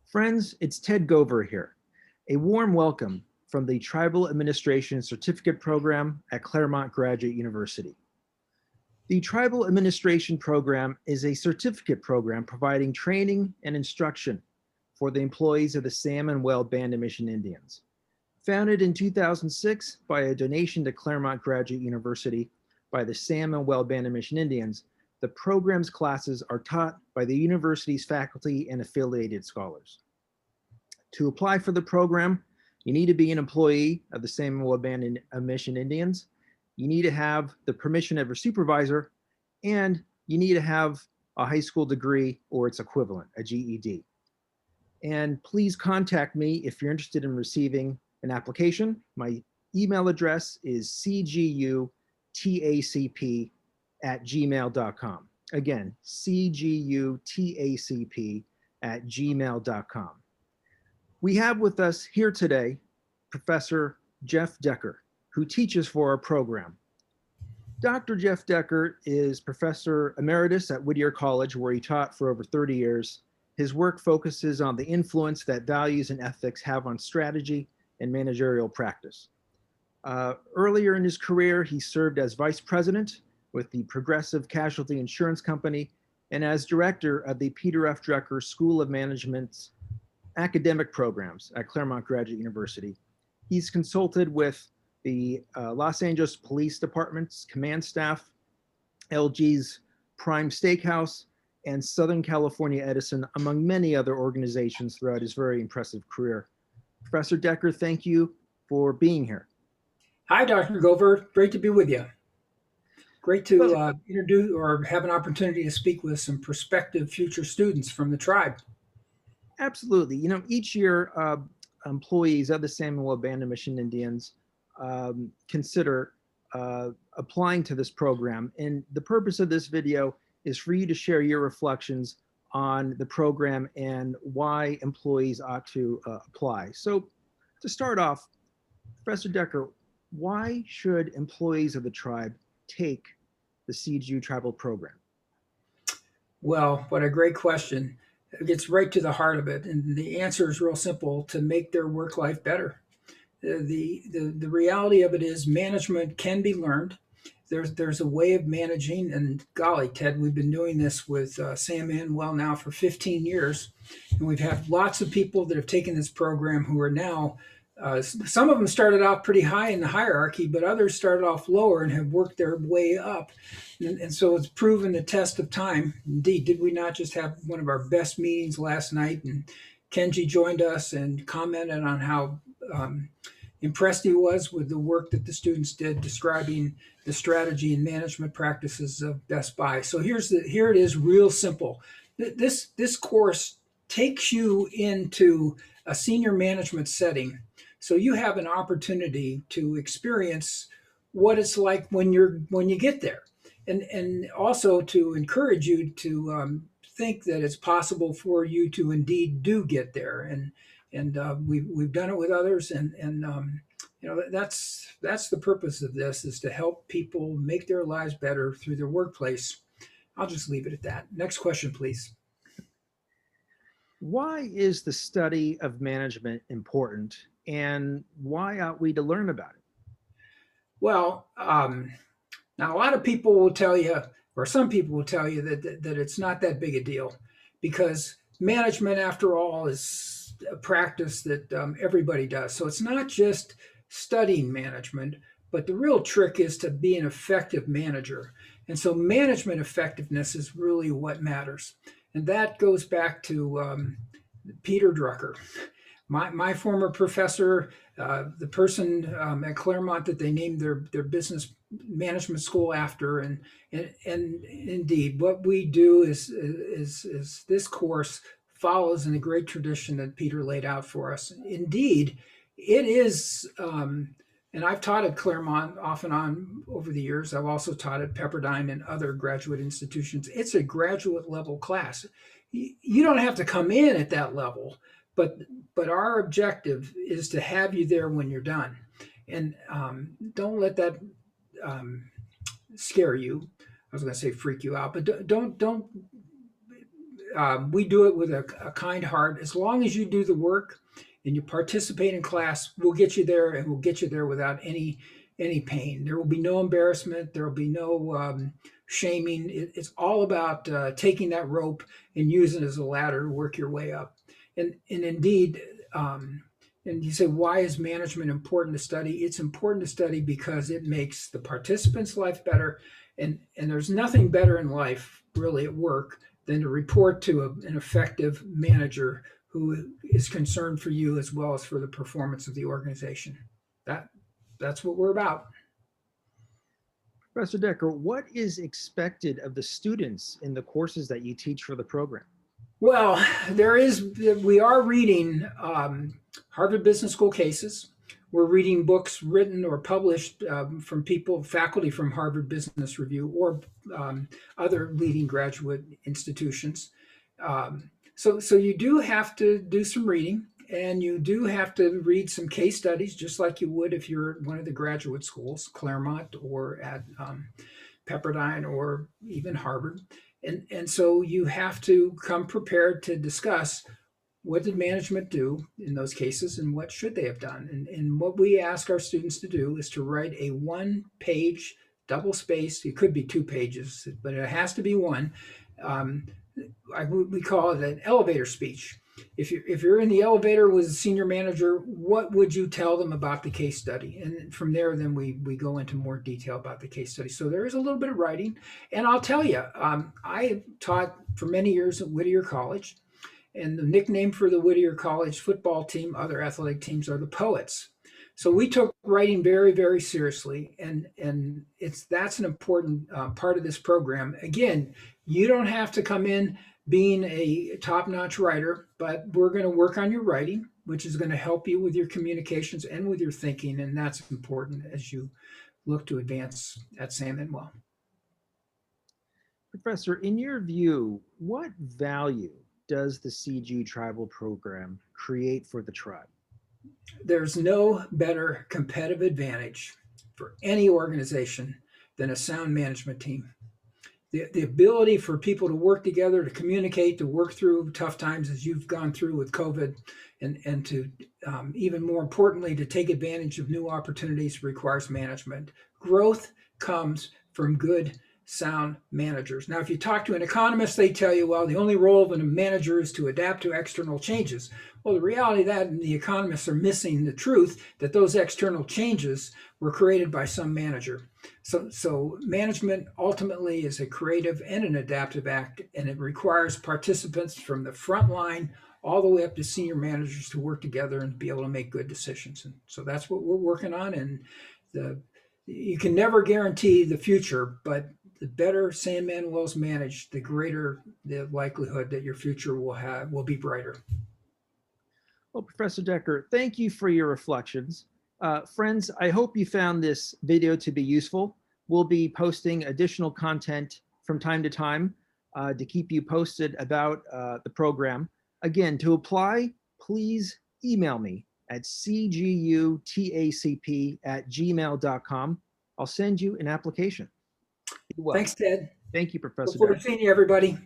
Friends, it's Ted Gover here. A warm welcome from the Tribal Administration Certificate Program at Claremont Graduate University. The Tribal Administration Program is a certificate program providing training and instruction for the employees of the San Manuel Band of Mission Indians. Founded in 2006 by a donation to Claremont Graduate University by the San Manuel Band of Mission Indians, the program's classes are taught by the university's faculty and affiliated scholars. To apply for the program, you need to be an employee of the San Manuel Band of Mission Indians. You need to have the permission of your supervisor, and you need to have a high school degree or its equivalent, a GED. And please contact me if you're interested in receiving an application. My email address is cgutacp@gmail.com. Again, cgutacp@gmail.com. We have with us here today Professor Jeff Decker, who teaches for our program. Dr. Jeff Decker is Professor Emeritus at Whittier College, where he taught for over 30 years. His work focuses on the influence that values and ethics have on strategy and managerial practice. Earlier in his career, he served as Vice President with the Progressive Casualty Insurance Company and as Director of the Peter F. Drucker School of Management's academic programs at Claremont Graduate University. He's consulted with the Los Angeles Police Department's command staff, LG's Prime Steakhouse, and Southern California Edison, among many other organizations throughout his very impressive career. Professor Decker, thank you for being here. Hi, Dr. Gover. Great to be with you. Great to introduce or have an opportunity to speak with some prospective future students from the tribe. Absolutely. You know, each year, employees of the San Manuel Band of Mission Indians consider applying to this program. And the purpose of this video is for you to share your reflections on the program and why employees ought to apply. So to start off, Professor Decker, why should employees of the tribe take the CGU Tribal Program? Well, what a great question. It gets right to the heart of it. And the answer is real simple: to make their work life better. The reality of it is management can be learned. There's a way of managing, and golly, Ted, we've been doing this with San Manuel now for 15 years. And we've had lots of people that have taken this program who are now, some of them started off pretty high in the hierarchy, but others started off lower and have worked their way up. And so it's proven the test of time. Indeed, did we not just have one of our best meetings last night? And Kenji joined us and commented on how impressed he was with the work that the students did describing the strategy and management practices of Best Buy. So here it is, real simple. This course takes you into a senior management setting, so you have an opportunity to experience what it's like when you get there, and also to encourage you to think that it's possible for you to indeed do get there. And we've done it with others, and that's the purpose of this, is to help people make their lives better through their workplace. I'll just leave it at that. Next question, please. Why is the study of management important, and why ought we to learn about it? Well, now a lot of people will tell you, or some people will tell you that it's not that big a deal, because management, after all, is a practice that everybody does. So it's not just studying management, but the real trick is to be an effective manager. And so management effectiveness is really what matters. And that goes back to Peter Drucker, my former professor, the person at Claremont that they named their business management school after. And indeed, what we do is this course follows in the great tradition that Peter laid out for us. Indeed, it is, and I've taught at Claremont off and on over the years. I've also taught at Pepperdine and other graduate institutions. It's a graduate level class. You don't have to come in at that level, but our objective is to have you there when you're done. And don't let that scare you. I was going to say freak you out, but don't we do it with a kind heart. As long as you do the work and you participate in class, we'll get you there, and we'll get you there without any pain. There will be no embarrassment. There will be no shaming. It's all about taking that rope and using it as a ladder to work your way up. And indeed, and you say, why is management important to study? It's important to study because it makes the participants' life better. And there's nothing better in life, really, at work, than to report to an effective manager who is concerned for you as well as for the performance of the organization. That's what we're about. Professor Decker, what is expected of the students in the courses that you teach for the program? Well, we are reading Harvard Business School cases. We're reading books written or published from faculty from Harvard Business Review or other leading graduate institutions. So you do have to do some reading, and you do have to read some case studies, just like you would if you're at one of the graduate schools, Claremont or at Pepperdine or even Harvard. And so you have to come prepared to discuss what did management do in those cases and what should they have done. And what we ask our students to do is to write a one-page, double-spaced, it could be 2 pages, but it has to be one. We call it an elevator speech. If you're in the elevator with a senior manager, what would you tell them about the case study? And from there, then we go into more detail about the case study. So there is a little bit of writing. And I'll tell you, I taught for many years at Whittier College. And the nickname for the Whittier College football team, other athletic teams, are the Poets. So we took writing very, very seriously. And that's an important part of this program. Again, you don't have to come in being a top-notch writer, but we're going to work on your writing, which is going to help you with your communications and with your thinking, and that's important as you look to advance at San Manuel. Professor, in your view, what value does the CGU Tribal Program create for the tribe? There's no better competitive advantage for any organization than a sound management team. The ability for people to work together, to communicate, to work through tough times as you've gone through with COVID, and to even more importantly, to take advantage of new opportunities requires management. Growth comes from good, sound managers. Now, if you talk to an economist, they tell you, well, the only role of a manager is to adapt to external changes. Well, the reality of that, and the economists are missing the truth that those external changes were created by some manager. So management ultimately is a creative and an adaptive act, and it requires participants from the front line all the way up to senior managers to work together and be able to make good decisions. And so that's what we're working on. And you can never guarantee the future, but the better San Manuel's managed, the greater the likelihood that your future will be brighter. Well, Professor Decker, thank you for your reflections. Friends, I hope you found this video to be useful. We'll be posting additional content from time to time to keep you posted about the program. Again, to apply, please email me at cgutacp@gmail.com. I'll send you an application. Well, thanks, Ted. Thank you, Professor. Look forward to seeing you, everybody.